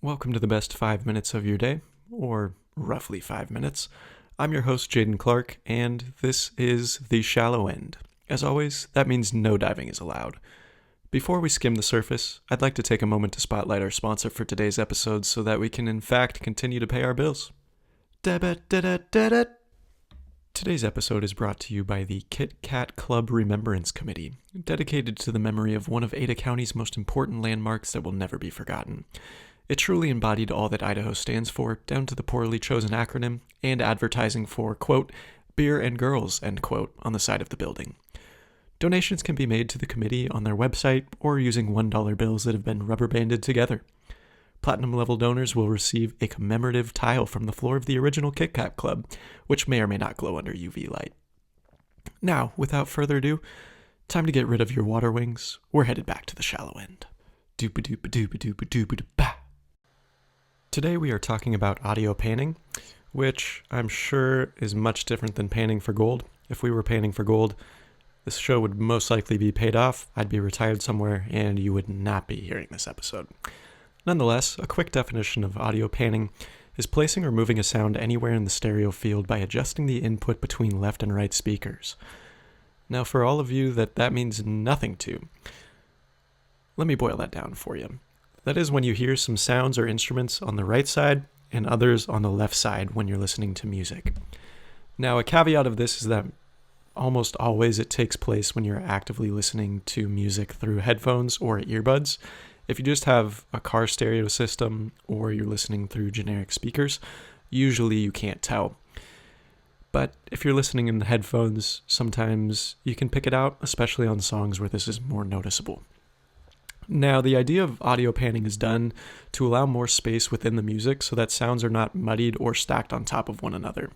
Welcome to the best 5 minutes of your day, or roughly 5 minutes. I'm your host, Jaden Clark, and this is The Shallow End. As always, that means no diving is allowed. Before we skim the surface, I'd like to take a moment to spotlight our sponsor for today's episode so that we can in fact continue to pay our bills. Today's episode is brought to you by the Kit Kat Club Remembrance Committee, dedicated to the memory of one of Ada County's most important landmarks that will never be forgotten. It truly embodied all that Idaho stands for, down to the poorly chosen acronym and advertising for, quote, beer and girls, end quote, on the side of the building. Donations can be made to the committee on their website or using $1 bills that have been rubber banded together. Platinum level donors will receive a commemorative tile from the floor of the original Kit Kat Club, which may or may not glow under UV light. Now, without further ado, time to get rid of your water wings. We're headed back to the shallow end. Doopa-doopa-doopa-doopa-doopa-ba. Today we are talking about audio panning, which I'm sure is much different than panning for gold. If we were panning for gold, this show would most likely be paid off, I'd be retired somewhere, and you would not be hearing this episode. Nonetheless, a quick definition of audio panning is placing or moving a sound anywhere in the stereo field by adjusting the input between left and right speakers. Now, for all of you that means nothing to, let me boil that down for you. That is when you hear some sounds or instruments on the right side and others on the left side when you're listening to music. Now, a caveat of this is that almost always it takes place when you're actively listening to music through headphones or earbuds. If you just have a car stereo system or you're listening through generic speakers, usually you can't tell. But if you're listening in headphones, sometimes you can pick it out, especially on songs where this is more noticeable. Now, the idea of audio panning is done to allow more space within the music so that sounds are not muddied or stacked on top of one another.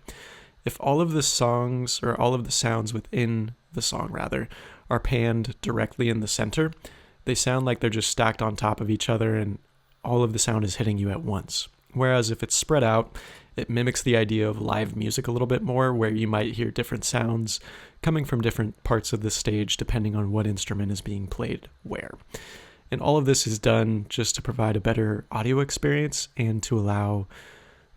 If all of the sounds within the song, are panned directly in the center, they sound like they're just stacked on top of each other and all of the sound is hitting you at once. Whereas if it's spread out, it mimics the idea of live music a little bit more, where you might hear different sounds coming from different parts of the stage depending on what instrument is being played where. And all of this is done just to provide a better audio experience and to allow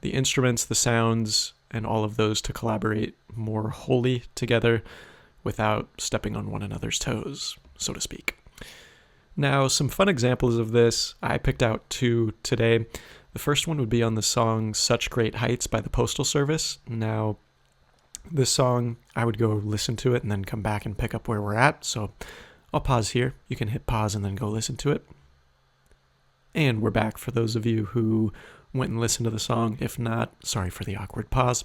the instruments, the sounds, and all of those to collaborate more wholly together without stepping on one another's toes, so to speak. Now, some fun examples of this, I picked out two today. The first one would be on the song Such Great Heights by the Postal Service. Now, this song, I would go listen to it and then come back and pick up where we're at, so I'll pause here. You can hit pause and then go listen to it. And we're back for those of you who went and listened to the song. If not, sorry for the awkward pause.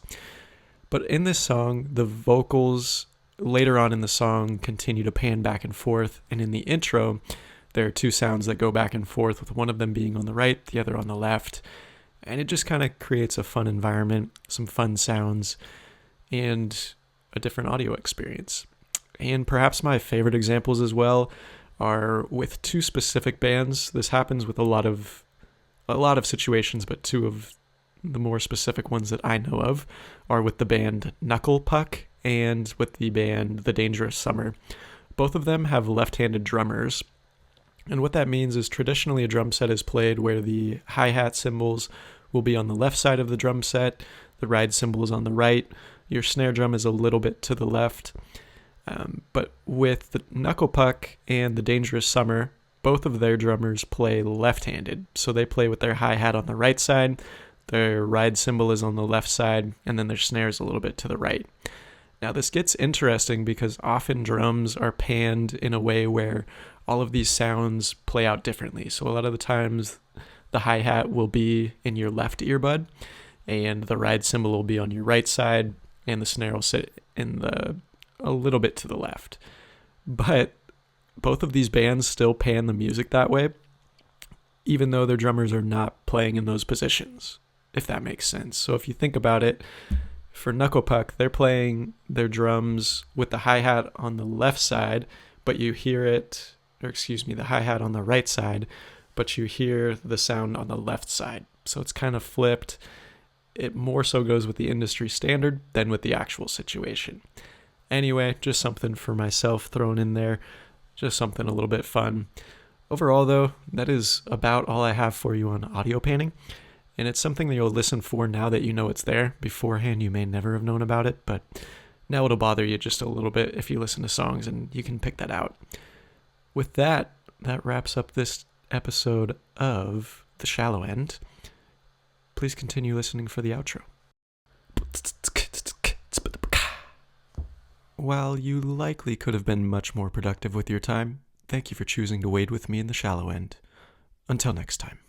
But in this song, the vocals later on in the song continue to pan back and forth. And in the intro, there are two sounds that go back and forth, with one of them being on the right, the other on the left. And it just kind of creates a fun environment, some fun sounds, and a different audio experience. And perhaps my favorite examples as well are with two specific bands. This happens with a lot of situations, but two of the more specific ones that I know of are with the band Knuckle Puck and with the band The Dangerous Summer. Both of them have left-handed drummers. And what that means is traditionally a drum set is played where the hi-hat cymbals will be on the left side of the drum set, the ride cymbal is on the right, your snare drum is a little bit to the left. But with the Knuckle Puck and the Dangerous Summer, both of their drummers play left-handed. So they play with their hi-hat on the right side, their ride cymbal is on the left side, and then their snare is a little bit to the right. Now this gets interesting because often drums are panned in a way where all of these sounds play out differently. So a lot of the times the hi-hat will be in your left earbud, and the ride cymbal will be on your right side, and the snare will sit a little bit to the left. But both of these bands still pan the music that way, even though their drummers are not playing in those positions, if that makes sense. So if you think about it, for Knuckle Puck, they're playing their drums with the hi-hat on the left side, but you hear the hi-hat on the right side, but you hear the sound on the left side. So it's kind of flipped. It more so goes with the industry standard than with the actual situation. Anyway, just something for myself thrown in there, just something a little bit fun. Overall, though, that is about all I have for you on audio painting, and it's something that you'll listen for now that you know it's there. Beforehand, you may never have known about it, but now it'll bother you just a little bit if you listen to songs and you can pick that out. With that, that wraps up this episode of The Shallow End. Please continue listening for the outro. While you likely could have been much more productive with your time, thank you for choosing to wade with me in The Shallow End. Until next time.